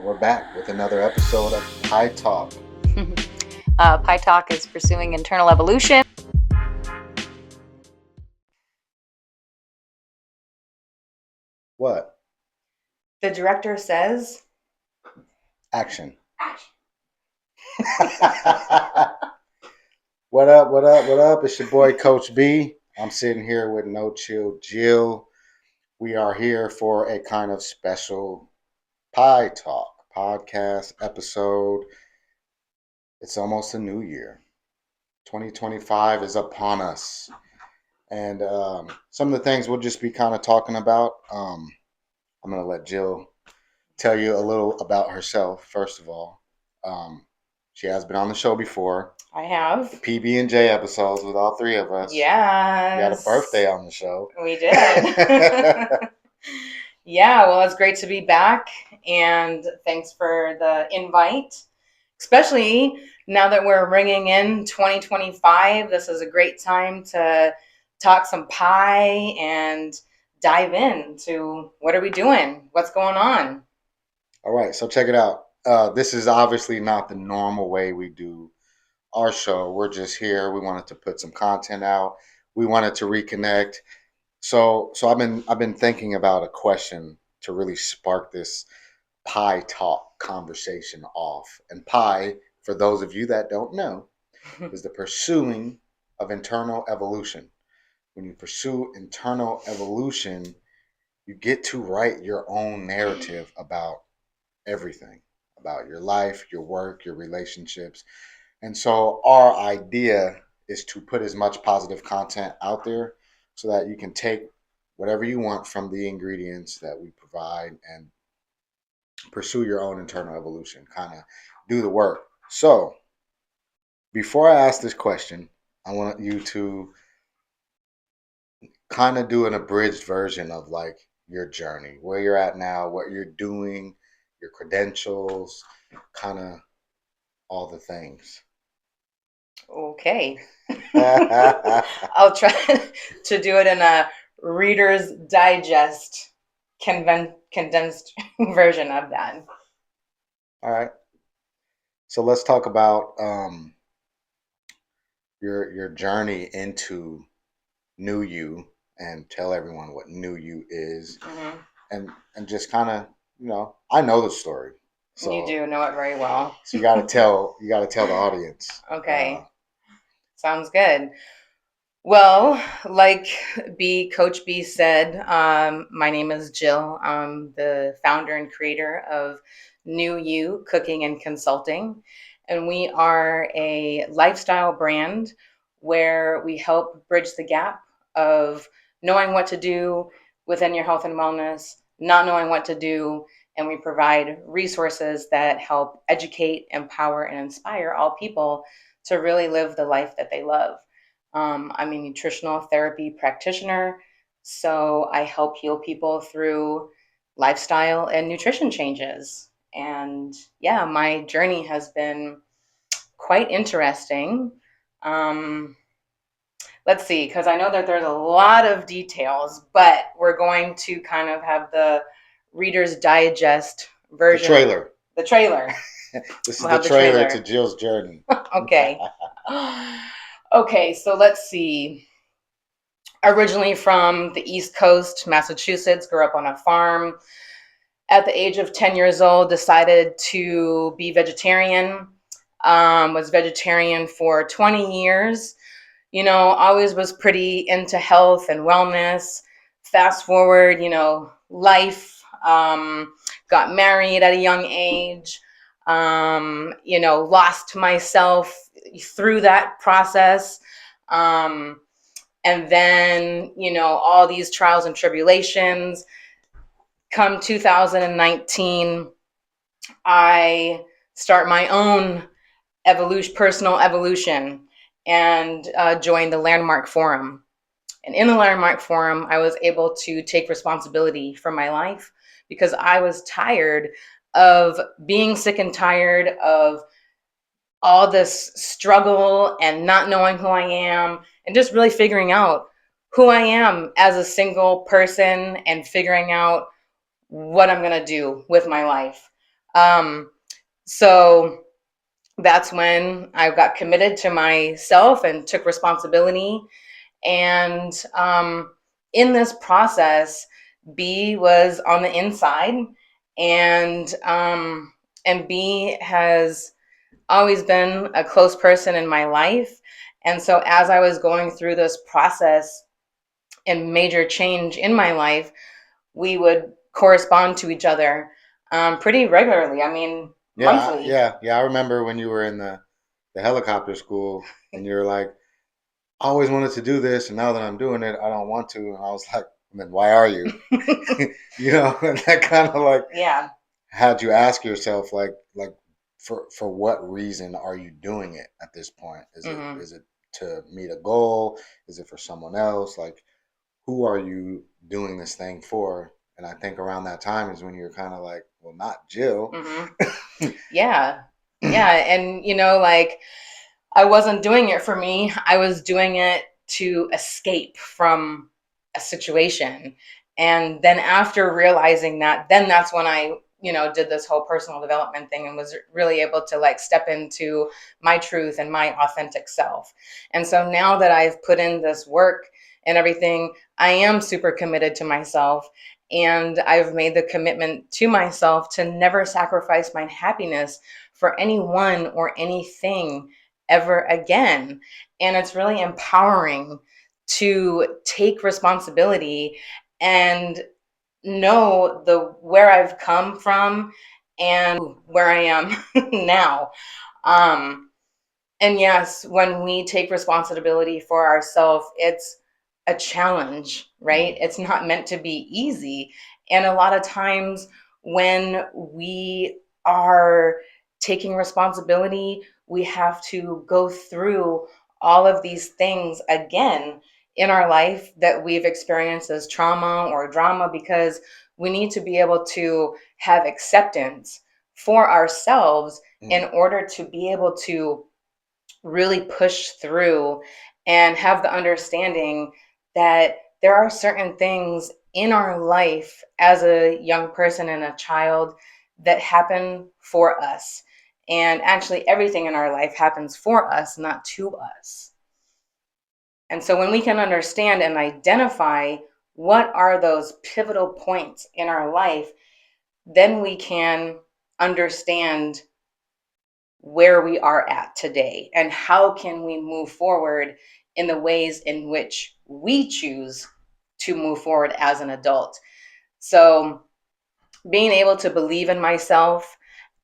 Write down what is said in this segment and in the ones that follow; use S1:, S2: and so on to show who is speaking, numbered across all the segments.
S1: We're back with another episode of Pie Talk.
S2: Pie Talk is pursuing internal evolution.
S1: What?
S2: The director says,
S1: Action. What up, what up, what up? It's your boy, Coach B. I'm sitting here with No Chill Jill. We are here for a kind of special Pie Talk podcast episode. It's almost a new year. 2025 is upon us. And some of the things we'll just be kind of talking about. I'm going to let Jill tell you a little about herself, first of all. She has been on the show before.
S2: I have.
S1: The PB&J episodes with all three of us.
S2: Yes.
S1: We had a birthday on the show.
S2: We did. Yeah, well, it's great to be back. And thanks for the invite. Especially now that we're ringing in 2025, this is a great time to talk some pie and dive into what are we doing? What's going on?
S1: All right, so check it out. This is obviously not the normal way we do our show. We're just here. We wanted to put some content out. We wanted to reconnect. So I've been thinking about a question to really spark this pie talk conversation off. And pie, for those of you that don't know, is the pursuing of internal evolution. When you pursue internal evolution, you get to write your own narrative about everything, about your life, your work, your relationships. And so our idea is to put as much positive content out there so that you can take whatever you want from the ingredients that we provide and pursue your own internal evolution, kind of do the work. So before I ask this question, I want you to kind of do an abridged version of like your journey, where you're at now, what you're doing, your credentials, kind of all the things.
S2: Okay. I'll try to do it in a Reader's Digest condensed version of that.
S1: All right. So let's talk about your journey into NuYou and tell everyone what NuYou is, and just kind of I know the story. So
S2: you do know it very well.
S1: So you got to tell the audience.
S2: Okay. Sounds good. Well, like Coach B said, my name is Jill. I'm the founder and creator of NuYou Cooking Consulting. And we are a lifestyle brand where we help bridge the gap of knowing what to do within your health and wellness, not knowing what to do, and we provide resources that help educate, empower, and inspire all people to really live the life that they love. I'm a nutritional therapy practitioner, so I help heal people through lifestyle and nutrition changes. And yeah, my journey has been quite interesting. Let's see, because I know that there's a lot of details, but we're going to kind of have the Reader's Digest version.
S1: The trailer. This is the trailer to Jill's journey.
S2: Okay. Okay, so let's see. Originally from the East Coast, Massachusetts, grew up on a farm. At the age of 10 years old, decided to be vegetarian. Was vegetarian for 20 years. Always was pretty into health and wellness. Fast forward, life, got married at a young age, lost myself through that process. And then, all these trials and tribulations. Come 2019, I start my own personal evolution, and joined the Landmark Forum. And in the Landmark Forum, I was able to take responsibility for my life because I was tired of being sick and tired of all this struggle and not knowing who I am, and just really figuring out who I am as a single person and figuring out what I'm going to do with my life. Um, so that's when I got committed to myself and took responsibility. And in this process, B was on the inside, and B has always been a close person in my life. And so as I was going through this process and major change in my life, we would correspond to each other pretty regularly. I mean, monthly.
S1: Yeah. I remember when you were in the helicopter school, and you were like, "I always wanted to do this, and now that I'm doing it, I don't want to." And I was like, "Then why are you?" And that kind of like
S2: Yeah.
S1: had you ask yourself, like for what reason are you doing it at this point?
S2: Hmm.
S1: Is it to meet a goal? Is it for someone else? Like, who are you doing this thing for? And I think around that time is when you're kind of like, well, not Jill.
S2: Hmm. Yeah. Yeah. And, like, I wasn't doing it for me. I was doing it to escape from a situation. And then after realizing that, then that's when I, did this whole personal development thing and was really able to like step into my truth and my authentic self. And so now that I've put in this work and everything, I am super committed to myself. And I've made the commitment to myself to never sacrifice my happiness for anyone or anything ever again. And it's really empowering to take responsibility and know the where I've come from and where I am now. Um, and yes, when we take responsibility for ourselves, it's a challenge, right?
S1: Mm.
S2: It's not meant to be easy. And a lot of times when we are taking responsibility, we have to go through all of these things again in our life that we've experienced as trauma or drama, because we need to be able to have acceptance for ourselves in
S1: Mm.
S2: order to be able to really push through and have the understanding that there are certain things in our life as a young person and a child that happen for us. And actually, everything in our life happens for us, not to us. And so, when we can understand and identify what are those pivotal points in our life, then we can understand where we are at today and how can we move forward in the ways in which we choose to move forward as an adult. So being able to believe in myself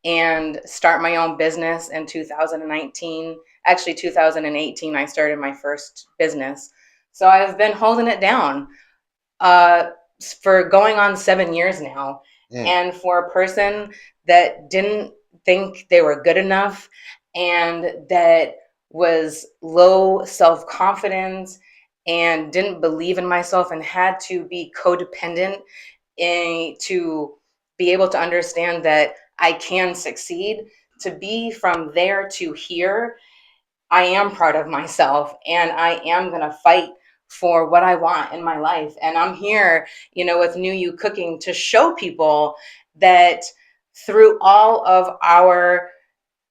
S2: and start my own business in 2019, actually 2018 I started my first business. So I've been holding it down uh, for going on 7 years now.
S1: Mm.
S2: And for a person that didn't think they were good enough and that was low self confidence and didn't believe in myself and had to be codependent to be able to understand that I can succeed, to be from there to here, I am proud of myself and I am going to fight for what I want in my life. And I'm here, with NuYou Cooking to show people that through all of our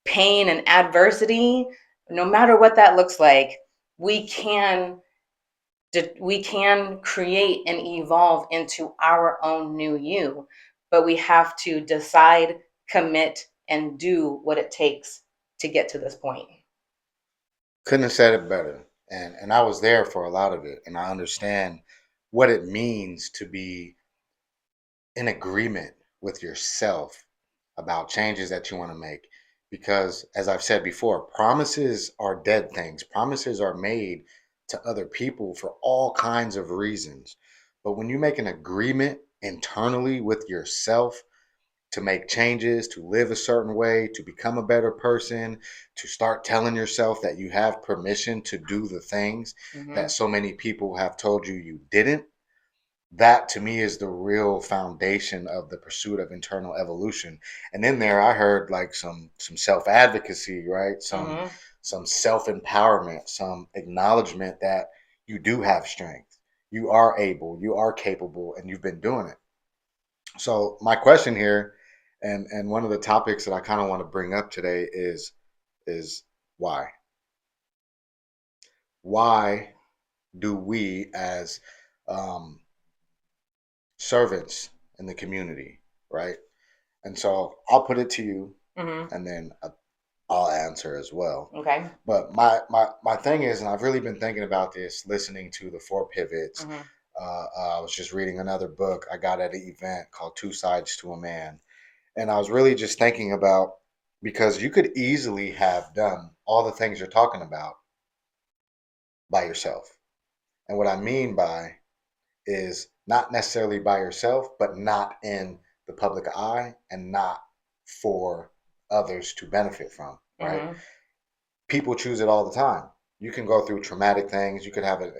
S2: pain and adversity, no matter what that looks like, we can we can create and evolve into our own new you, but we have to decide, commit, and do what it takes to get to this point.
S1: Couldn't have said it better. And I was there for a lot of it, and I understand what it means to be in agreement with yourself about changes that you want to make. Because, as I've said before, promises are dead things. Promises are made to other people for all kinds of reasons. But when you make an agreement internally with yourself to make changes, to live a certain way, to become a better person, to start telling yourself that you have permission to do the things
S2: Mm-hmm.
S1: that so many people have told you you didn't, that to me is the real foundation of the pursuit of internal evolution. And in there I heard like some self-advocacy, right?
S2: Mm-hmm.
S1: Some self-empowerment, some acknowledgement that you do have strength, you are able, you are capable, and you've been doing it. So my question here, And one of the topics that I kind of want to bring up today is why. Why do we as um, servants in the community, right? And so I'll put it to you,
S2: Mm-hmm.
S1: and then I'll answer as well.
S2: Okay.
S1: But my thing is, and I've really been thinking about this, listening to the Four Pivots.
S2: Mm-hmm.
S1: I was just reading another book I got at an event called Two Sides to a Man, and I was really just thinking about, because you could easily have done all the things you're talking about by yourself. And what I mean by is not necessarily by yourself, but not in the public eye and not for others to benefit from, right?
S2: Mm-hmm.
S1: People choose it all the time. You can go through traumatic things, you could have a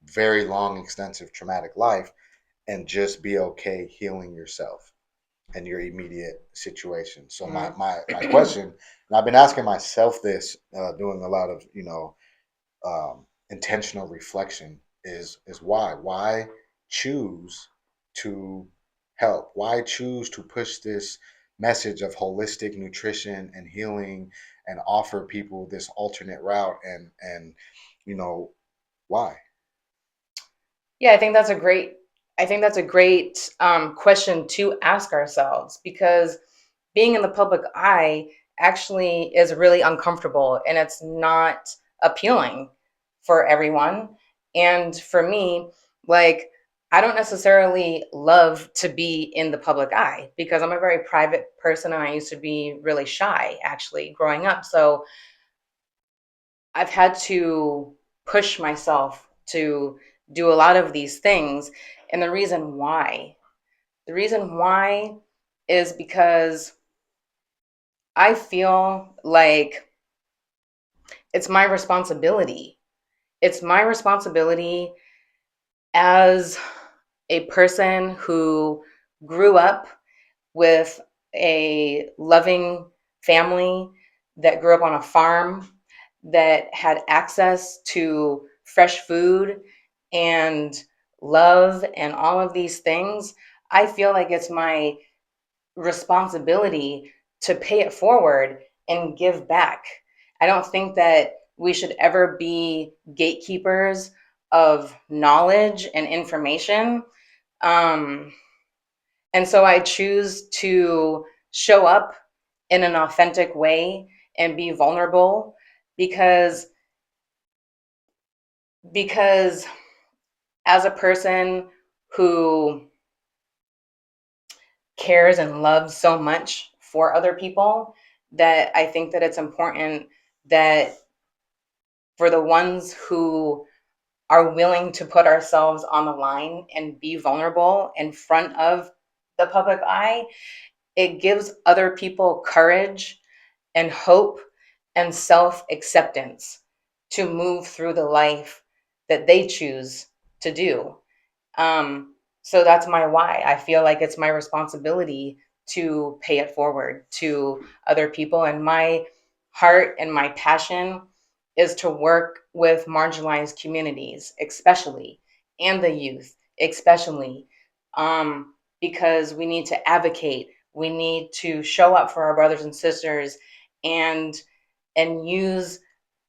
S1: very long, extensive traumatic life and just be okay healing yourself and your immediate situation. So my
S2: Mm-hmm.
S1: question, and I've been asking myself this, doing a lot of intentional reflection, is why? Why choose to help? Why choose to push this message of holistic nutrition and healing and offer people this alternate route? And you know why?
S2: Yeah, I think that's a great question to ask ourselves, because being in the public eye actually is really uncomfortable and it's not appealing for everyone. And for me, like, I don't necessarily love to be in the public eye because I'm a very private person and I used to be really shy actually growing up. So I've had to push myself to do a lot of these things. And the reason why is because I feel like it's my responsibility. It's my responsibility as a person who grew up with a loving family, that grew up on a farm, that had access to fresh food and love and all of these things. I feel like it's my responsibility to pay it forward and give back. I don't think that we should ever be gatekeepers of knowledge and information. Um, and so I choose to show up in an authentic way and be vulnerable, because because as a person who cares and loves so much for other people, that I think that it's important that for the ones who are willing to put ourselves on the line and be vulnerable in front of the public eye, it gives other people courage and hope and self acceptance to move through the life that they choose to do. So that's my why. I feel like it's my responsibility to pay it forward to other people. And my heart and my passion is to work with marginalized communities, especially, and the youth, especially, because we need to advocate. We need to show up for our brothers and sisters, and use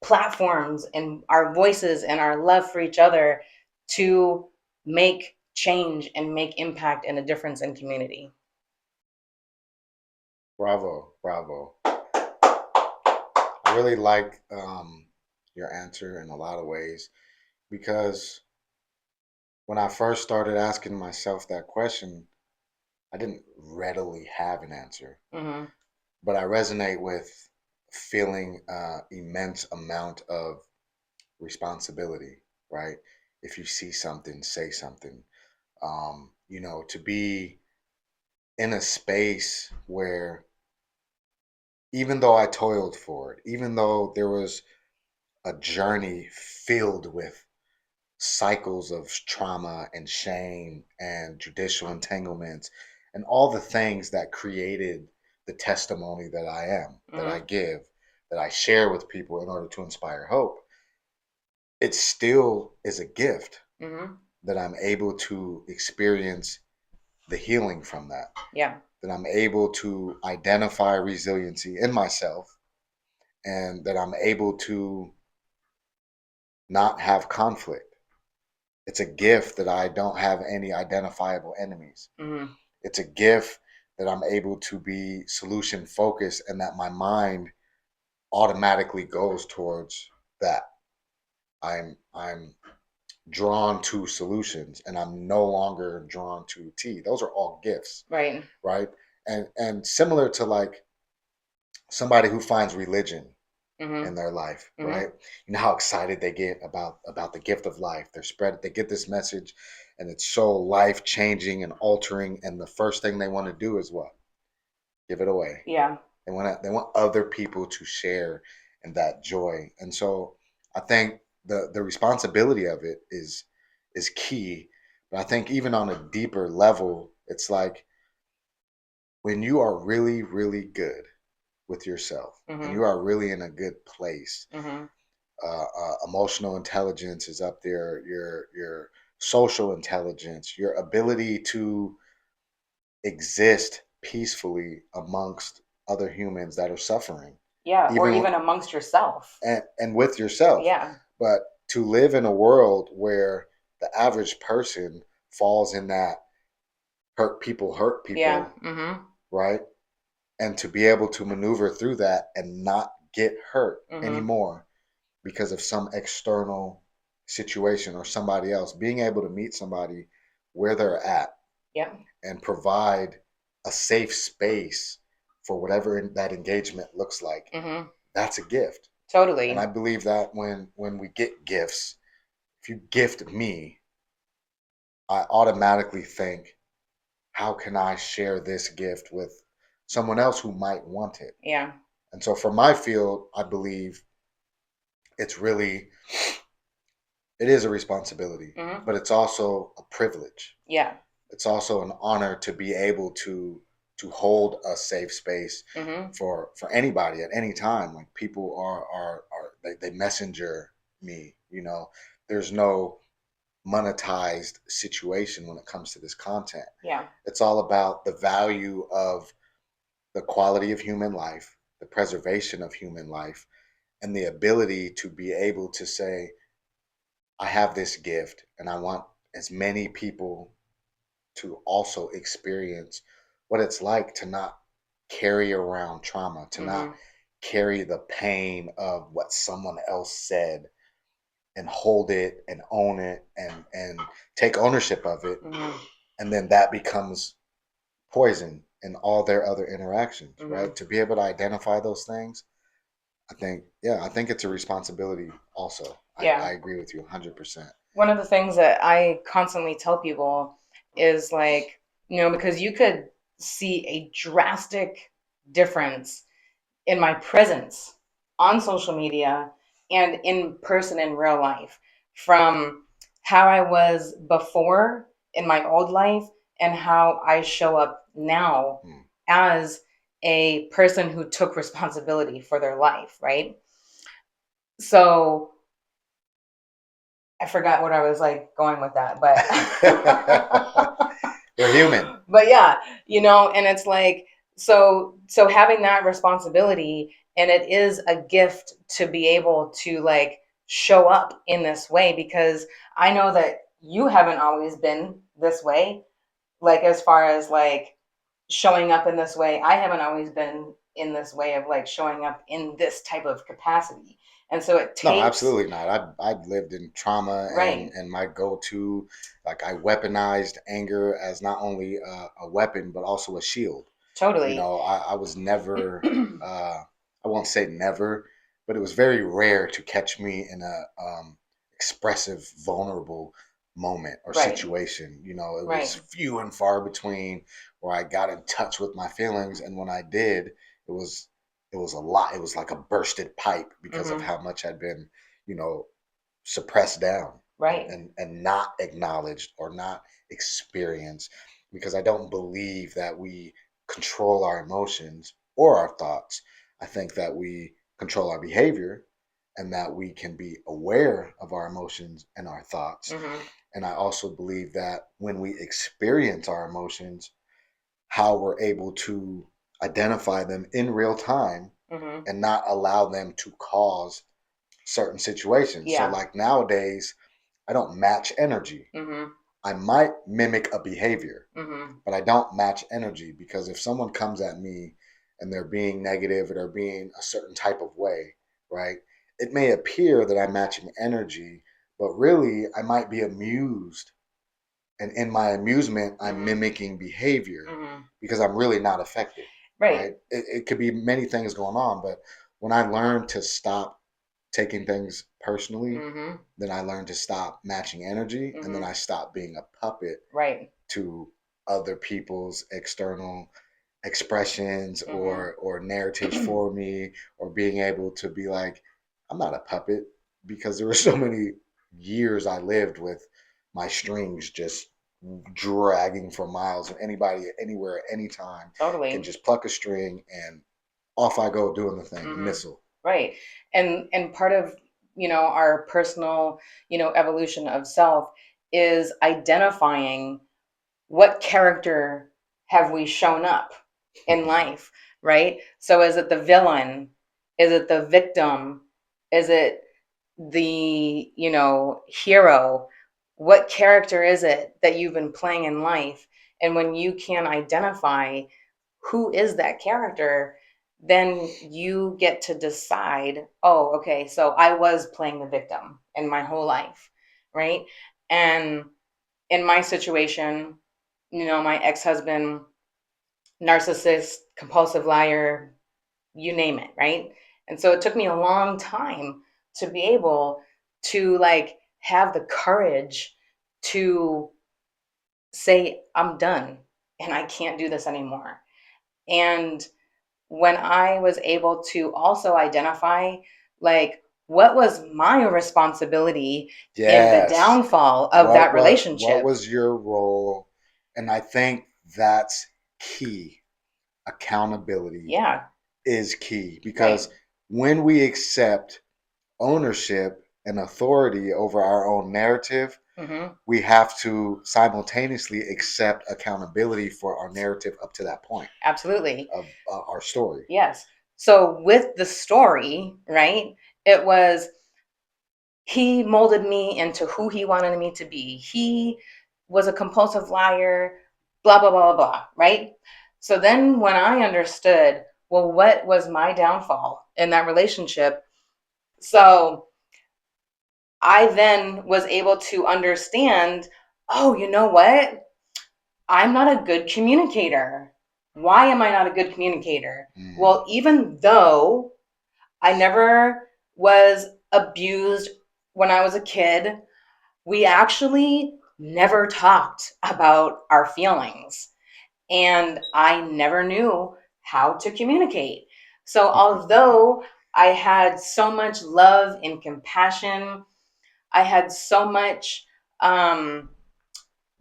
S2: platforms and our voices and our love for each other to make change and make impact and a difference in community.
S1: Bravo, bravo. I really like your answer in a lot of ways, because when I first started asking myself that question, I didn't readily have an answer,
S2: Mm-hmm.
S1: but I resonate with feeling immense amount of responsibility, right? If you see something, say something. To be in a space where, even though I toiled for it, even though there was a journey filled with cycles of trauma and shame and judicial entanglements and all the things that created the testimony that I am, that I
S2: Mm-hmm.
S1: give, that I share with people in order to inspire hope, it still is a gift
S2: Mm-hmm.
S1: that I'm able to experience the healing from that,
S2: Yeah.
S1: that I'm able to identify resiliency in myself, and that I'm able to not have conflict. It's a gift that I don't have any identifiable enemies.
S2: Mm-hmm.
S1: It's a gift that I'm able to be solution focused, and that my mind automatically goes towards that. I'm drawn to solutions, and I'm no longer drawn to tea. Those are all gifts,
S2: Right.
S1: right? And similar to like somebody who finds religion
S2: Mm-hmm.
S1: in their life,
S2: Mm-hmm.
S1: right? You know how excited they get about the gift of life. They get this message, and it's so life changing and altering, and the first thing they want to do is what? Give it away.
S2: Yeah.
S1: They want other people to share in that joy. And so I think the responsibility of it is key. But I think even on a deeper level, it's like when you are really, really good with yourself, and
S2: Mm-hmm.
S1: you are really in a good place.
S2: Mm-hmm.
S1: Emotional intelligence is up there. Your social intelligence, your ability to exist peacefully amongst other humans that are suffering,
S2: Yeah. Or
S1: even
S2: even amongst yourself.
S1: and with yourself.
S2: Yeah.
S1: But to live in a world where the average person falls in that hurt
S2: Yeah.
S1: people,
S2: Mm-hmm.
S1: right? And to be able to maneuver through that and not get hurt
S2: Mm-hmm.
S1: anymore because of some external situation or somebody else, being able to meet somebody where they're at
S2: Yep.
S1: and provide a safe space for whatever that engagement looks like,
S2: Mm-hmm.
S1: that's a gift. And I
S2: Totally.
S1: believe that when we get gifts, if you gift me, I automatically think, how can I share this gift with someone else who might want it?
S2: Yeah.
S1: And so for my field, I believe it's really it is a responsibility,
S2: Mm-hmm.
S1: but it's also a privilege.
S2: Yeah.
S1: It's also an honor to be able to hold a safe space
S2: Mm-hmm.
S1: for anybody at any time. Like people are they messenger me. There's no monetized situation when it comes to this content.
S2: Yeah.
S1: It's all about the value of the quality of human life, the preservation of human life, and the ability to be able to say, I have this gift, and I want as many people to also experience what it's like to not carry around trauma, to not
S2: Mm-hmm.
S1: carry the pain of what someone else said, and hold it and own it and take ownership of it.
S2: Mm-hmm.
S1: And then that becomes poison in all their other interactions,
S2: Mm-hmm.
S1: right? To be able to identify those things, I think it's a responsibility also. I
S2: Yeah.
S1: agree with you 100%.
S2: One of the things that I constantly tell people is like, because you could see a drastic difference in my presence on social media and in person in real life from how I was before in my old life and how I show up now
S1: Mm.
S2: as a person who took responsibility for their life, right? So I forgot what I was like going with that, but
S1: We're human.
S2: but yeah, and it's like so having that responsibility, and it is a gift to be able to like show up in this way, because I know that you haven't always been this way, like as far as like showing up in this way. I haven't always been in this way of like showing up in this type of capacity. And so it
S1: No,
S2: takes
S1: absolutely not. I've lived in trauma, and
S2: right,
S1: my go-to, like I weaponized anger as not only a weapon but also a shield.
S2: totally.
S1: I was never, I won't say never, but it was very rare to catch me in a expressive, vulnerable moment or
S2: Right,
S1: situation. It was
S2: right.
S1: few and far between where I got in touch with my feelings, and when I did, it was it was a lot. It was like a bursted pipe because of
S2: Hmm.
S1: how much I'd been, you know, suppressed down and,
S2: Right.
S1: and, and not acknowledged or not experienced, because I don't believe that we control our emotions or our thoughts. I think that we control our behavior, and that we can be aware of our emotions and our thoughts.
S2: Hmm.
S1: And I also believe that when we experience our emotions, how we're able to identify them in real time
S2: Mhm.
S1: and not allow them to cause certain situations. So,
S2: Yeah.
S1: like nowadays, I don't match energy.
S2: Mhm.
S1: I might mimic a behavior,
S2: Mhm.
S1: but I don't match energy because if someone comes at me and they're being negative or they're being a certain type of way, right? It may appear that I'm matching energy, but really I might be amused. And in my amusement, I'm
S2: Mhm.
S1: mimicking behavior
S2: Mhm.
S1: because I'm really not affected,
S2: Right.
S1: right? It could be many things going on, but when I learn to stop taking things personally,
S2: Mhm.
S1: then I learn to stop matching energy and then
S2: Mhm.
S1: I stop being a puppet
S2: Right.
S1: to other people's external expressions
S2: Mhm.
S1: or narratives for me or being able to be like I'm not a puppet because there were so many years I lived with my strings just dragging for miles and anybody anywhere at any time can
S2: Totally.
S1: just pluck a string and off I go doing the thing
S2: Mhm.
S1: missile.
S2: Right. And part of, our personal, evolution of self is identifying what character have we shown up in life, right? So is it the villain? Is it the victim? Is it the, hero? What character is it that you've been playing in life? And when you can identify who is that character, then you get to decide, oh, okay, so I was playing the victim in my whole life, right? And in my situation, my ex-husband, narcissist, compulsive liar, you name it, right? And so it took me a long time to be able to like have the courage to say I'm done and I can't do this anymore. And when I was able to also identify like what was my responsibility in the
S1: Yes.
S2: downfall of
S1: What
S2: that
S1: what
S2: relationship.
S1: was your role? And I think that's key. Accountability
S2: Yeah,
S1: is key
S2: right.
S1: because when we accept ownership and authority over our own narrative,
S2: Hmm.
S1: we have to simultaneously accept accountability for our narrative up to that point
S2: Absolutely.
S1: of our story.
S2: Yes. So with the story, right, it was he molded me into who he wanted me to be. He was a compulsive liar, blah, blah, blah, blah, blah, right? So then when I understood, well, what was my downfall in that relationship? So I then was able to understand, oh, you know what? I'm not a good communicator. Why am I not a good communicator?
S1: Mm.
S2: Well, even though I never was abused when I was a kid, we actually never talked about our feelings. And I never knew how to communicate. So, although I had so much love and compassion, I had so much, um,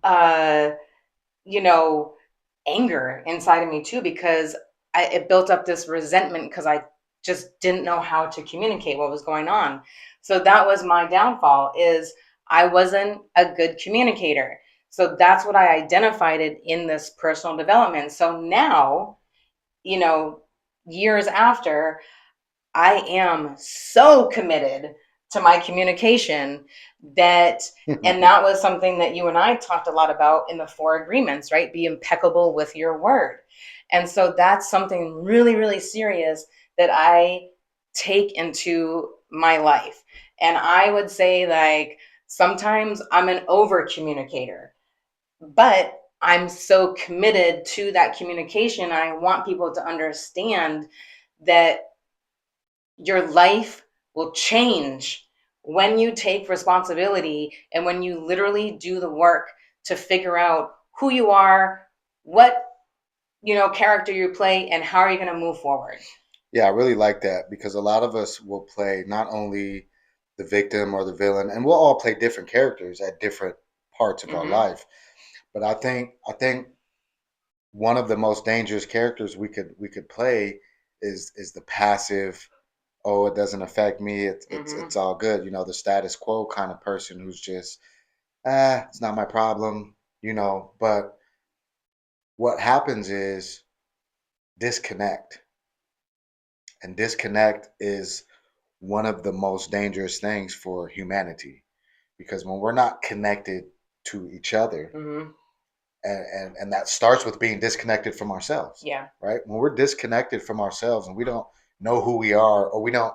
S2: uh, you know, anger inside of me too, because it built up this resentment because I just didn't know how to communicate what was going on. So that was my downfall is I wasn't a good communicator. So that's what I identified it in this personal development. So now, you know, years after, I am so committed to my communication that, and that was something that you and I talked a lot about in the four agreements, right? Be impeccable with your word. And so that's something really, really serious that I take into my life. And I would say, like, sometimes I'm an over communicator, but I'm so committed to that communication. I want people to understand that your life will change when you take responsibility and when you literally do the work to figure out who you are, what character you play, and how are you going to move forward.
S1: Yeah, I really like that because a lot of us will play not only the victim or the villain, and we'll all play different characters at different parts of our
S2: Hmm.
S1: life. But I think one of the most dangerous characters we could play is the passive. Oh, it doesn't affect me. It's
S2: Hmm.
S1: all good. The status quo kind of person who's just it's not my problem. But what happens is disconnect. And disconnect is one of the most dangerous things for humanity, because when we're not connected to each other,
S2: Mm-hmm.
S1: and that starts with being disconnected from ourselves,
S2: Yeah.
S1: right? When we're disconnected from ourselves and we don't know who we are, or we don't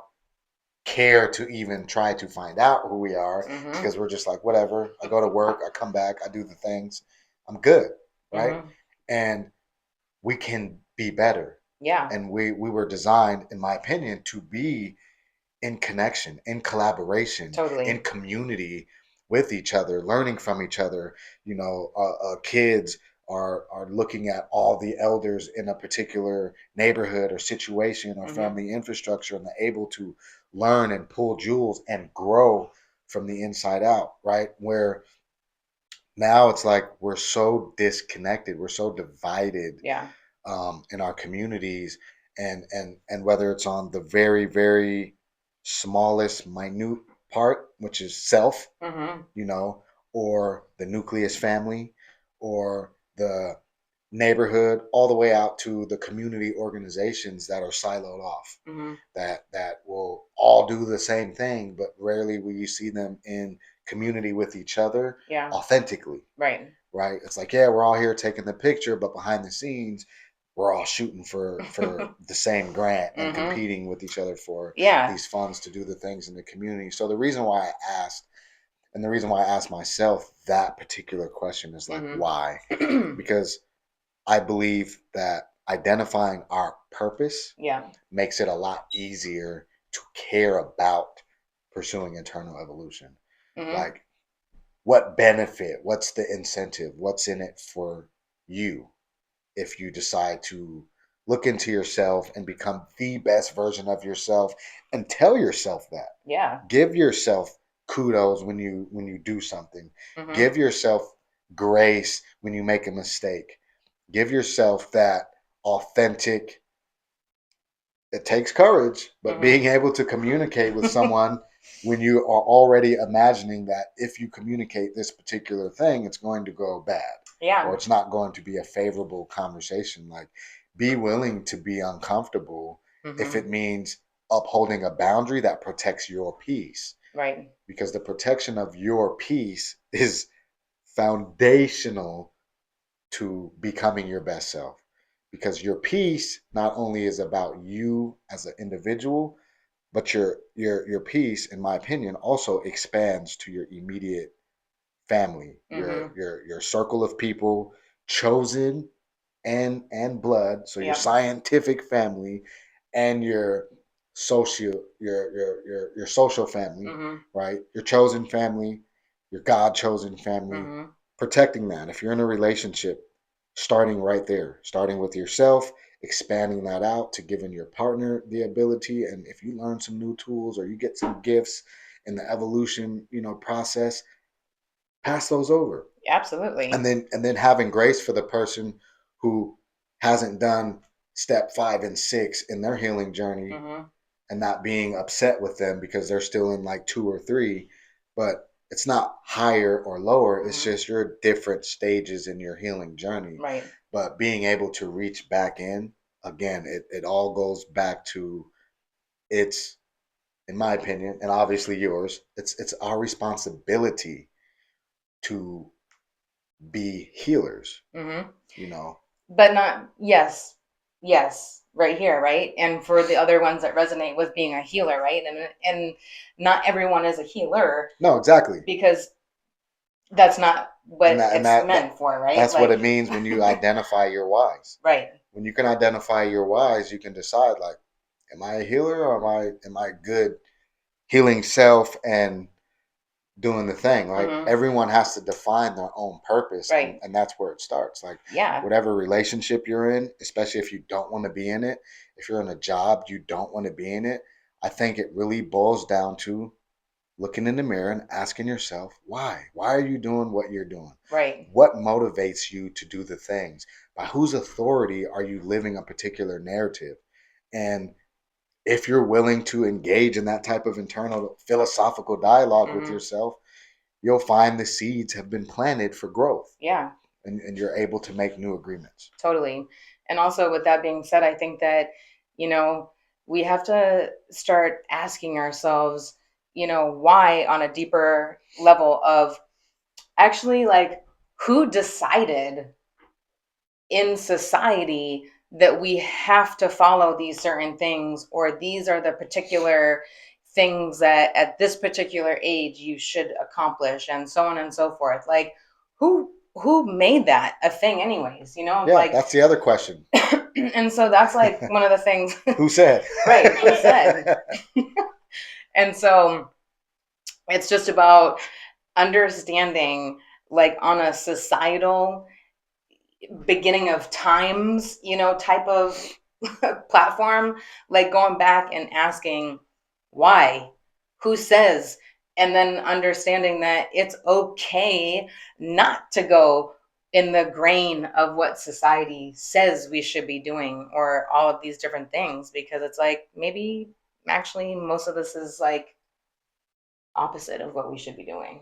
S1: care to even try to find out who we are,
S2: Mm-hmm.
S1: because we're just like, whatever, I go to work, I come back, I do the things, I'm good, right?
S2: Mm-hmm.
S1: And we can be better.
S2: Yeah.
S1: And we were designed, in my opinion, to be in connection, in collaboration, in
S2: Totally.
S1: community with each other, learning from each other. Kids are looking at all the elders in a particular neighborhood or situation or
S2: Mm-hmm.
S1: family infrastructure, and they're able to learn and pull jewels and grow from the inside out, right? Where now it's like we're so disconnected, we're so divided,
S2: Yeah.
S1: in our communities, and whether it's on the very, very smallest minute part, which is self,
S2: Mm-hmm.
S1: you know, or the nucleus family, or the neighborhood, all the way out to the community organizations that are siloed off,
S2: Mm-hmm.
S1: that will all do the same thing, but rarely will you see them in community with each other
S2: Yeah.
S1: authentically,
S2: Right.
S1: right? It's like, yeah, we're all here taking the picture, but behind the scenes, we're all shooting for the same grant and
S2: Mm-hmm.
S1: competing with each other for
S2: Yeah.
S1: these funds to do the things in the community. So the reason why I asked, and the reason why I asked myself that particular question is like, why?
S2: Mm-hmm.
S1: Because I believe that identifying our purpose
S2: Yeah.
S1: makes it a lot easier to care about pursuing internal evolution.
S2: Mm-hmm.
S1: Like, what benefit, what's the incentive, what's in it for you if you decide to look into yourself and become the best version of yourself, and tell yourself that.
S2: Yeah.
S1: Give yourself kudos when you do something.
S2: Mm-hmm.
S1: Give yourself grace when you make a mistake. Give yourself that authentic, it takes courage, but
S2: Mm-hmm.
S1: being able to communicate with someone when you are already imagining that if you communicate this particular thing, it's going to go bad, or
S2: Yeah.
S1: it's not going to be a favorable conversation. Like, be willing to be uncomfortable if
S2: Mm-hmm.
S1: it means upholding a boundary that protects your peace,
S2: Right.
S1: because the protection of your peace is foundational to becoming your best self, because your peace not only is about you as an individual, but your peace, in my opinion, also expands to your immediate family,
S2: Mm-hmm.
S1: your circle of people, chosen and blood, so your
S2: Yep.
S1: scientific family, and your social family,
S2: Mm-hmm.
S1: right? Your chosen family, your God chosen family,
S2: Mm-hmm.
S1: protecting that. If you're in a relationship, starting right there, starting with yourself, expanding that out to giving your partner the ability, and if you learn some new tools or you get some gifts in the evolution, process, pass those over. and
S2: Absolutely.
S1: then and then having grace for the person who hasn't done step 5 and 6 in their healing journey,
S2: Mm-hmm.
S1: and not being upset with them because they're still in like 2 or 3. But it's not higher or lower, it's
S2: Mm-hmm.
S1: just your different stages in your healing journey.
S2: Right.
S1: But being able to reach back in, again, it all goes back to, it's, in my opinion, and obviously yours, it's our responsibility to be healers,
S2: Mm-hmm.
S1: you know.
S2: But not, yes, yes, right here, right? And for the other ones that resonate with being a healer, right? And not everyone is a healer,
S1: No, exactly.
S2: because that's not
S1: And
S2: what
S1: that and
S2: it's
S1: that, that
S2: meant for, right?
S1: that's what it
S2: Like,
S1: means when you identify your whys.
S2: right.
S1: When you can identify your whys, you can decide, like, am I a healer, or am I good healing self and doing the thing? Like,
S2: Mm-hmm.
S1: everyone has to define their own purpose, and,
S2: Right.
S1: and that's where it starts. Like,
S2: Yeah.
S1: whatever relationship you're in, especially if you don't want to be in it, if you're in a job you don't want to be in it, I think it really boils down to looking in the mirror and asking yourself, why are you doing what you're doing?
S2: Right.
S1: What motivates you to do the things? By whose authority are you living a particular narrative? And if you're willing to engage in that type of internal philosophical dialogue with
S2: Mm-hmm.
S1: yourself, you'll find the seeds have been planted for growth.
S2: Yeah.
S1: and you're able to make new agreements.
S2: Totally. And also, with that being said, I think that, you know, we have to start asking ourselves, why on a deeper level of actually like who decided in society that we have to follow these certain things, or these are the particular things that at this particular age you should accomplish, and so on and so forth. Like, who made that a thing anyways,
S1: Yeah,
S2: like.
S1: that's the other question.
S2: And so that's like one of the things.
S1: Who said?
S2: Right, who said? And so it's just about understanding, like, on a societal beginning of times, type of platform, like going back and asking why, who says, and then understanding that it's okay not to go in the grain of what society says we should be doing, or all of these different things, because it's like maybe actually most of this is like opposite of what we should be doing.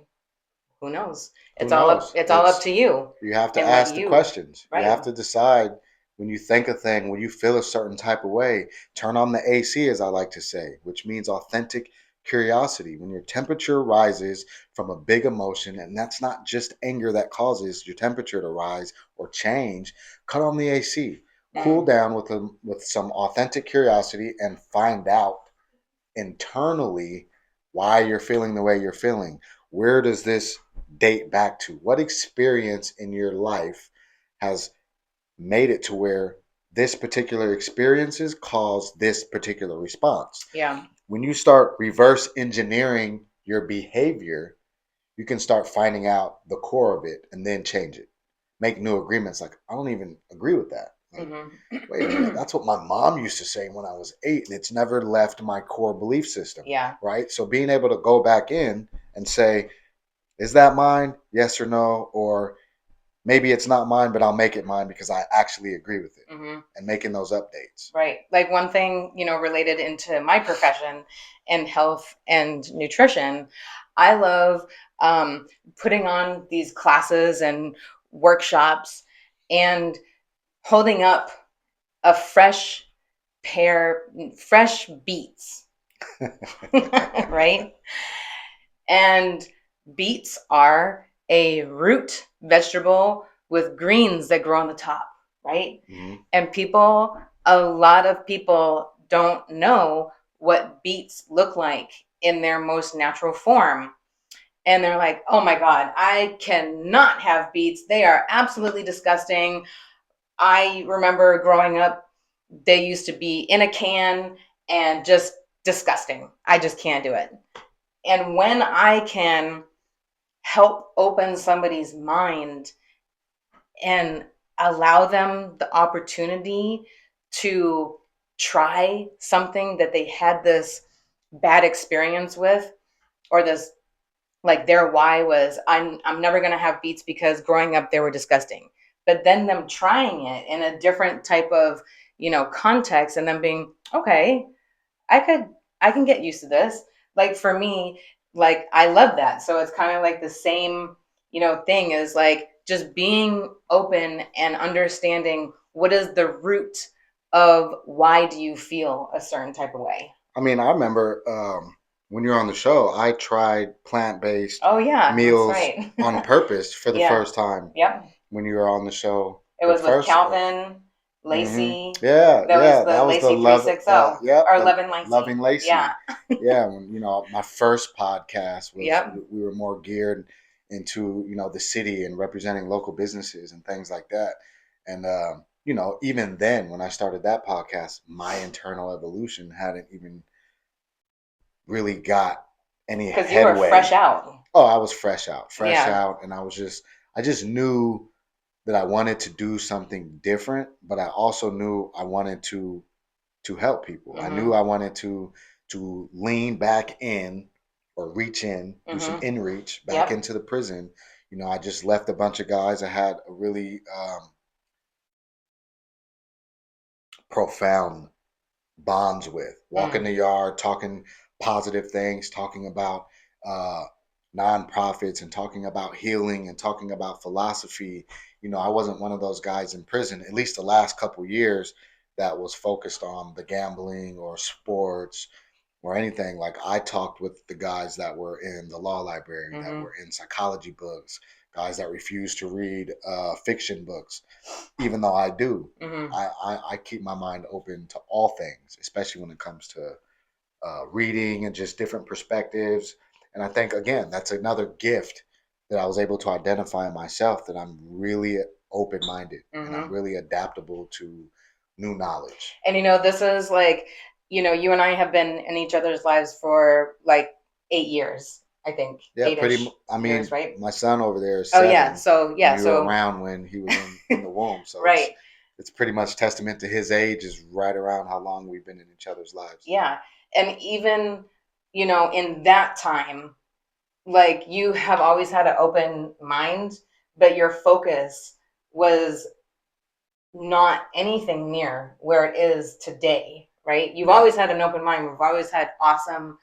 S2: Who knows?
S1: Who
S2: It's all up
S1: knows?
S2: to you
S1: You have to
S2: and what
S1: ask the
S2: you.
S1: questions. You
S2: Right.
S1: have to decide when you think a thing, when you feel a certain type of way, turn on the AC, as I like to say, which means authentic curiosity. When your temperature rises from a big emotion, and that's not just anger that causes your temperature to rise or change, cut on the AC. Cool
S2: Mm.
S1: down with some authentic curiosity and find out internally why you're feeling the way you're feeling. Where does this date back to? What experience in your life has made it to where this particular experiences cause this particular response?
S2: Yeah.
S1: When you start reverse engineering your behavior, you can start finding out the core of it and then change it. Make new agreements. Like, I don't even agree with that. Like, wait a minute,
S2: Mm-hmm.
S1: that's what my mom used to say when I was 8, and it's never left my core belief system,
S2: Yeah.
S1: right? So being able to go back in and say, is that mine? Yes or no? Or maybe it's not mine, but I'll make it mine because I actually agree with it,
S2: Mm-hmm.
S1: and making those updates.
S2: Right. Like one thing, related into my profession in health and nutrition, I love um, putting on these classes and workshops and holding up a fresh beets, right? And beets are a root vegetable with greens that grow on the top, right?
S1: Mm-hmm.
S2: And a lot of people don't know what beets look like in their most natural form. And they're like, oh my God, I cannot have beets. They are absolutely disgusting. I remember growing up, they used to be in a can and just disgusting. I just can't do it. And when I can help open somebody's mind and allow them the opportunity to try something that they had this bad experience with, or this, like, their why was, I'm never going to have beets because growing up they were disgusting, but then them trying it in a different type of context, and then being okay, I could I can get used to this. Like for me, like I love that. So it's kind of like the same, thing is like just being open and understanding what is the root of why do you feel a certain type of way.
S1: I mean, I remember when you were on the show, I tried plant-based
S2: Oh yeah, that's
S1: meals
S2: right.
S1: on purpose for the
S2: Yeah.
S1: first time
S2: Yep.
S1: when you were on the show.
S2: It
S1: The
S2: was with
S1: first,
S2: Calvin,
S1: hmm
S2: Lacey.
S1: yeah,
S2: That was
S1: yeah,
S2: the
S1: that was the
S2: Lacey
S1: love.
S2: 360,
S1: Yep,
S2: or
S1: the
S2: Levin
S1: Loving
S2: Lacey. Yeah.
S1: Lacey. Yeah, when my first podcast was,
S2: Yep.
S1: we were more geared into the city and representing local businesses and things like that. And even then, when I started that podcast, my internal evolution hadn't even really got any
S2: Because you were fresh
S1: headway.
S2: out.
S1: Oh, I was fresh
S2: Yeah.
S1: out, and I just knew that I wanted to do something different, but I also knew I wanted to help people. I knew
S2: Mm-hmm.
S1: I wanted to lean back in, or reach in, do some
S2: Mm-hmm.
S1: in reach back
S2: Yep.
S1: into the prison. I just left a bunch of guys I had a really profound bonds with. Walking
S2: Mm.
S1: the yard, talking positive things, talking about uh, nonprofits and talking about healing and talking about philosophy. I wasn't one of those guys in prison, at least the last couple years, that was focused on the gambling or sports or anything. Like, I talked with the guys that were in the law library, that
S2: Mm-hmm.
S1: were in psychology books, guys that refuse to read fiction books, even though I do.
S2: Mm-hmm.
S1: I keep my mind open to all things, especially when it comes to reading and just different perspectives. And I think, again, that's another gift that I was able to identify in myself, that I'm really open minded and I'm
S2: Mm-hmm.
S1: really adaptable to new knowledge.
S2: And this is like, you and I have been in each other's lives for like 8 years, I think,
S1: Yeah,
S2: eight-ish
S1: I
S2: years,
S1: mean,
S2: right?
S1: my son over there is
S2: Oh yeah.
S1: 7,
S2: So
S1: and
S2: yeah.
S1: you were
S2: So
S1: around when he was in the womb. So it's
S2: right.
S1: it's pretty much testament to his age, is right around how long we've been in each other's lives.
S2: Yeah. And even, in that time, like you have always had an open mind, but your focus was not anything near where it is today, right? You've
S1: Yeah.
S2: always had an open mind. We've always had awesome,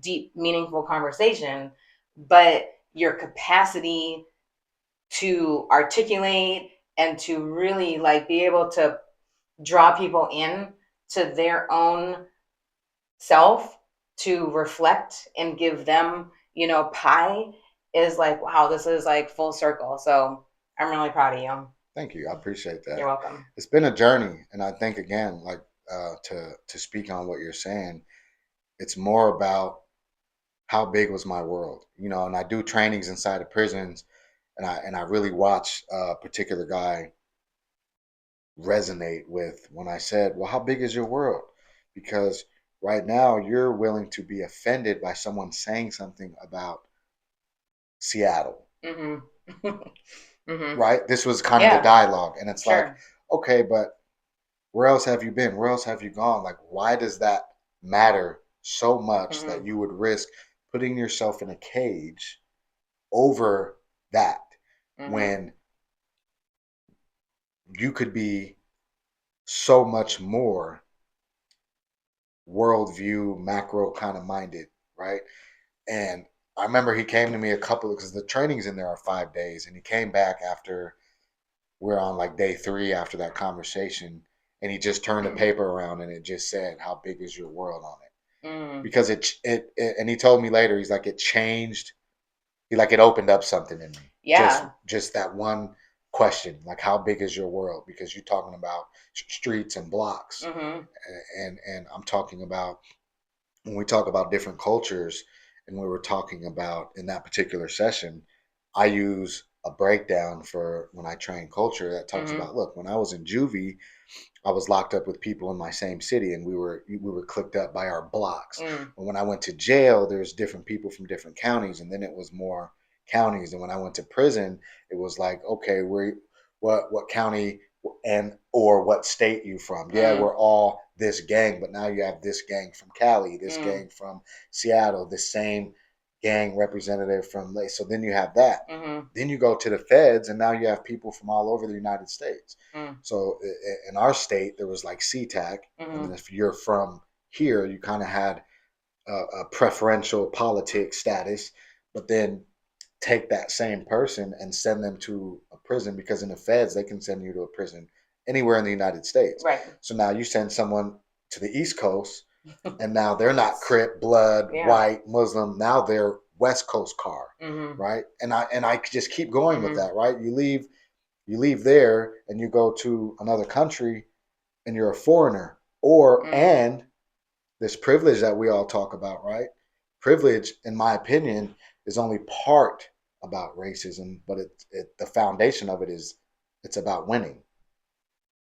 S2: deep, meaningful conversation, but your capacity to articulate and to really like be able to draw people in to their own self, to reflect and give them, pie, is like, wow, this is like full circle. So I'm really proud of you.
S1: Thank you. I appreciate that.
S2: You're welcome.
S1: It's been a journey, and I think, again, like, to speak on what you're saying, it's more about how big was my world, and I do trainings inside of prisons, and I really watch a particular guy resonate with when I said, "Well, how big is your world?" Because right now you're willing to be offended by someone saying something about Seattle,
S2: Mm-hmm. Mm-hmm.
S1: right? This was kind of the
S2: Yeah,
S1: dialogue, and it's like,
S2: sure.
S1: okay, but where else have you been? Where else have you gone? Like, why does that matter so much
S2: Mm-hmm.
S1: that you would risk putting yourself in a cage over that,
S2: Mm-hmm.
S1: when you could be so much more worldview, macro kind of minded, right? And I remember he came to me a couple, because the trainings in there are 5 days, and he came back after we're on like day 3 after that conversation, and he just turned the paper around and it just said, "How big is your world?" on it.
S2: Mm.
S1: Because and he told me later, he's like, it changed. He, like, it opened up something in me. Just
S2: Yeah.
S1: just that one question, like, how big is your world? Because you're talking about streets and blocks,
S2: Mm-hmm.
S1: and I'm talking about, when we talk about different cultures, and we were talking about in that particular session, I use a breakdown for when I train culture that talks
S2: Mm-hmm.
S1: about, look, when I was in juvie, I was locked up with people in my same city, and we were clicked up by our blocks.
S2: Mm.
S1: But when I went to jail, there's different people from different counties, and then it was more counties. And when I went to prison, it was like, okay, what county and or what state you from? Yeah,
S2: Mm.
S1: we're all this gang, but now you have this gang from Cali, this
S2: Mm.
S1: gang from Seattle, this same gang representative from so then you have that.
S2: Mm-hmm.
S1: Then you go to the feds, and now you have people from all over the United States.
S2: Mm.
S1: So in our state, there was like SeaTac, and
S2: Mm-hmm.
S1: then if you're from here, you kind of had a preferential politics status. But then take that same person and send them to a prison, because in the feds they can send you to a prison anywhere in the United States.
S2: Right.
S1: So now you send someone to the East Coast, and now they're not Crip, blood,
S2: Yeah.
S1: white, Muslim. Now they're West Coast car,
S2: Mm-hmm.
S1: right? And I just keep going with
S2: Mm-hmm.
S1: that, right? You leave there and you go to another country, and you're a foreigner, or
S2: Mm.
S1: and this privilege that we all talk about, right? Privilege, in my opinion, is only part about racism, but the foundation of it is, it's about winning.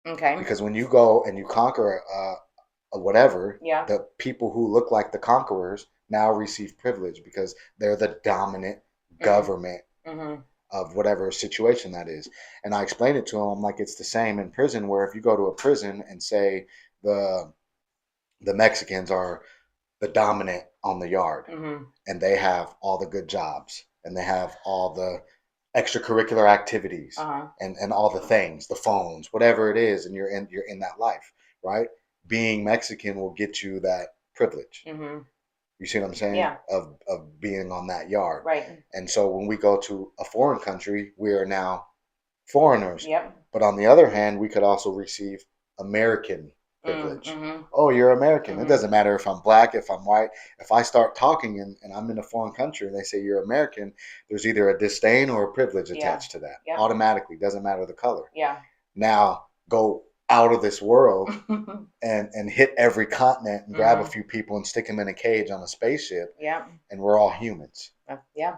S2: Okay.
S1: Because when you go and you conquer a whatever,
S2: Yeah.
S1: the people who look like the conquerors now receive privilege, because they're the dominant
S2: Mm.
S1: government
S2: Mm-hmm.
S1: of whatever situation that is. And I explained it to him. I'm like, it's the same in prison, where if you go to a prison and say the the Mexicans are the dominant on the yard,
S2: Mm-hmm.
S1: and they have all the good jobs, and they have all the extracurricular activities,
S2: Uh-huh.
S1: and all the things, the phones, whatever it is, and you're in that life, right? Being Mexican will get you that privilege.
S2: Mm-hmm.
S1: You see what I'm saying?
S2: Yeah.
S1: Of being on that yard.
S2: Right.
S1: And so when we go to a foreign country, we are now foreigners.
S2: Yep.
S1: But on the other hand, we could also receive American privilege.
S2: Mm-hmm.
S1: Oh, you're American. It
S2: Mm-hmm.
S1: doesn't matter if I'm black, if I'm white. If I start talking and I'm in a foreign country and they say you're American, there's either a disdain or a privilege
S2: Yeah.
S1: attached to that.
S2: Yep.
S1: Automatically, doesn't matter the color.
S2: Yeah.
S1: Now go out of this world and hit every continent and grab a few people and stick them in a cage on a spaceship,
S2: Yeah.
S1: and we're all humans,
S2: Yeah.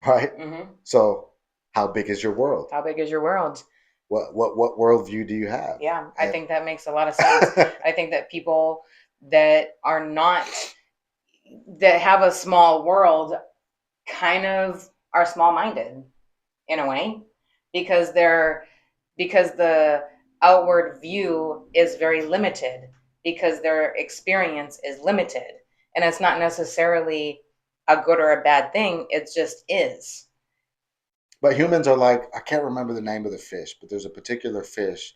S1: right?
S2: Mm-hmm.
S1: So, how big is your world?
S2: How big is your world?
S1: What worldview do you have?
S2: Yeah, I think that makes a lot of sense. I think that people that are not that have a small world kind of are small-minded in a way because the outward view is very limited because their experience is limited, and it's not necessarily a good or a bad thing, it just is.
S1: But humans are like, I can't remember the name of the fish, but there's a particular fish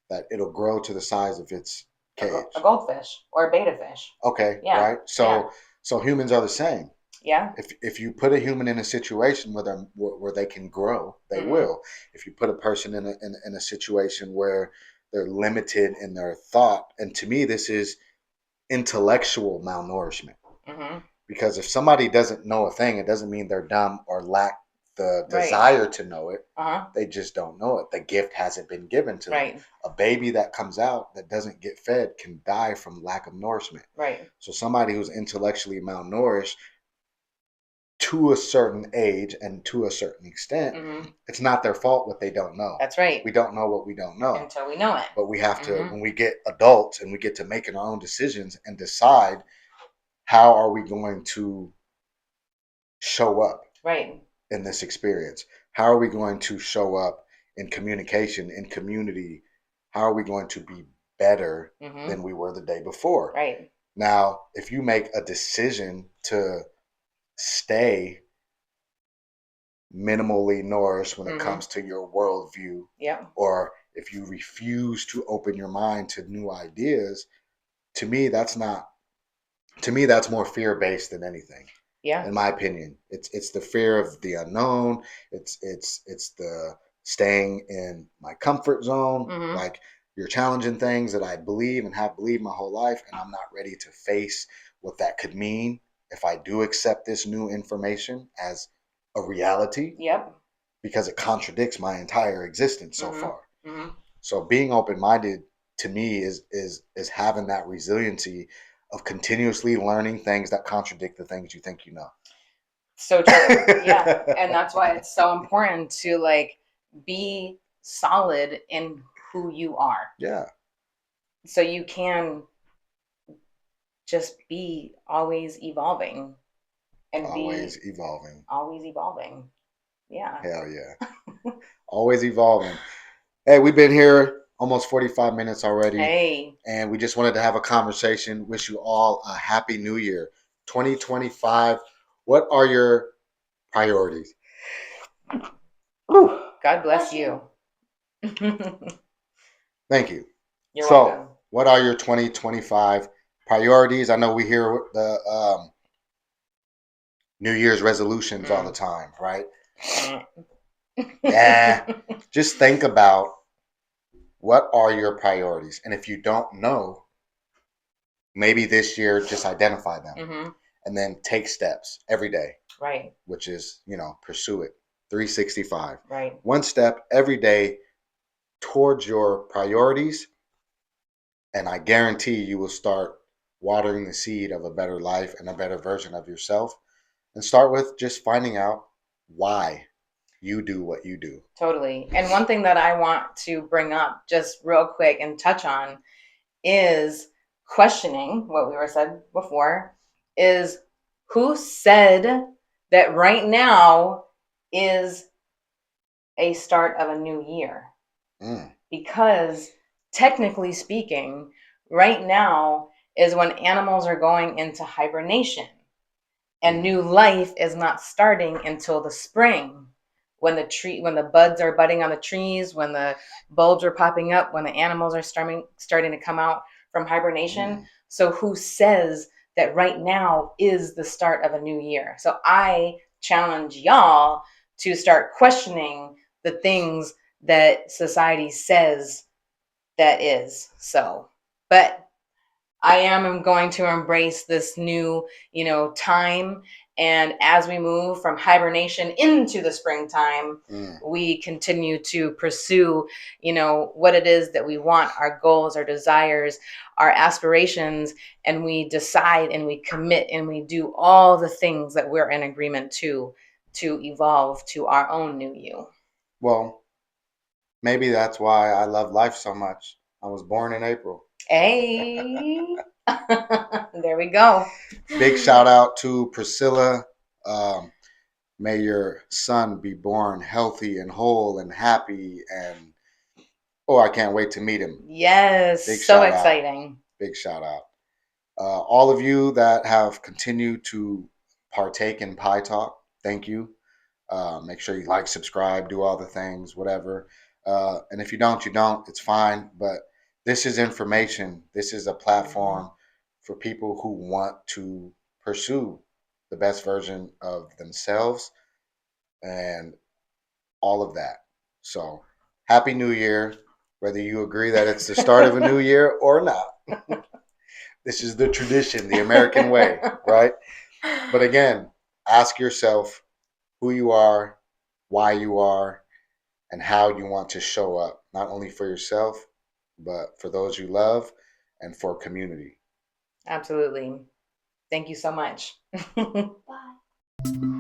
S1: that it'll grow to the size of its cage.
S2: A goldfish or a beta fish.
S1: Okay,
S2: Yeah.
S1: right? So
S2: Yeah.
S1: so humans are the same.
S2: Yeah.
S1: If you put a human in a situation where they can grow, they will. If you put a person in a situation where they're limited in their thought, and to me this is intellectual malnourishment.
S2: Mm-hmm.
S1: Because if somebody doesn't know a thing, it doesn't mean they're dumb or lack the
S2: Right.
S1: desire to know it.
S2: Uh-huh.
S1: They just don't know it. The gift hasn't been given to them.
S2: Right.
S1: A baby that comes out that doesn't get fed can die from lack of nourishment.
S2: Right.
S1: So somebody who's intellectually malnourished to a certain age and to a certain extent, it's not their fault what they don't know.
S2: That's right.
S1: We don't know what we don't know.
S2: Until we know it.
S1: But we have to, when we get adults and we get to making our own decisions and decide how are we going to show up
S2: Right.
S1: in this experience? How are we going to show up in communication, in community? How are we going to be better than we were the day before?
S2: Right.
S1: Now, if you make a decision to stay minimally nourished when it comes to your worldview,
S2: Yeah.
S1: or if you refuse to open your mind to new ideas, to me that's more fear-based than anything.
S2: Yeah.
S1: In my opinion, it's the fear of the unknown. It's the staying in my comfort zone. Like, you're challenging things that I believe and have believed my whole life, and I'm not ready to face what that could mean if I do accept this new information as a reality.
S2: Yep.
S1: Because it contradicts my entire existence so far. So being open-minded to me is having that resiliency of continuously learning things that contradict the things you think you know.
S2: So true. Yeah. And that's why it's so important to like be solid in who you are.
S1: Yeah.
S2: So you can just be always evolving and
S1: always evolving.
S2: Always evolving. Yeah.
S1: Hell yeah. Always evolving. Hey, we've been here almost 45 minutes already.
S2: Hey.
S1: And we just wanted to have a conversation. Wish you all a happy new year. 2025. What are your priorities?
S2: God bless you.
S1: Thank you.
S2: You're welcome.
S1: What are your 2025 priorities? I know we hear the New Year's resolutions all the time, right? Yeah. Just think about what are your priorities. And if you don't know, maybe this year just identify them and then take steps every day.
S2: Right.
S1: Which is, pursue it. 365.
S2: Right.
S1: One step every day towards your priorities. And I guarantee you will start watering the seed of a better life and a better version of yourself. And start with just finding out why you do what you do.
S2: Totally. And one thing that I want to bring up just real quick and touch on is questioning what we were said before is who said that right now is a start of a new year? Because technically speaking, right now is when animals are going into hibernation. And new life is not starting until the spring, when the buds are budding on the trees, when the bulbs are popping up, when the animals are starting to come out from hibernation. So who says that right now is the start of a new year. So I challenge y'all to start questioning the things that society says that is so. But I am going to embrace this new, time. And as we move from hibernation into the springtime, we continue to pursue, what it is that we want, our goals, our desires, our aspirations, and we decide and we commit and we do all the things that we're in agreement to evolve to our own new you.
S1: Well, maybe that's why I love life so much. I was born in April.
S2: Hey, there we go.
S1: Big shout out to Priscilla. Um, May your son be born healthy and whole and happy. And oh, I can't wait to meet him.
S2: Yes,
S1: Big
S2: so
S1: shout out.
S2: exciting.
S1: Big shout out. All of you that have continued to partake in Pie Talk, thank you. Make sure you like, subscribe, do all the things, whatever. And if you don't, you don't. It's fine. But this is information. This is a platform for people who want to pursue the best version of themselves and all of that. So, Happy New Year, whether you agree that it's the start of a new year or not. This is the tradition, the American way, right? But again, ask yourself who you are, why you are, and how you want to show up, not only for yourself, but for those you love and for community.
S2: Absolutely. Thank you so much. Bye.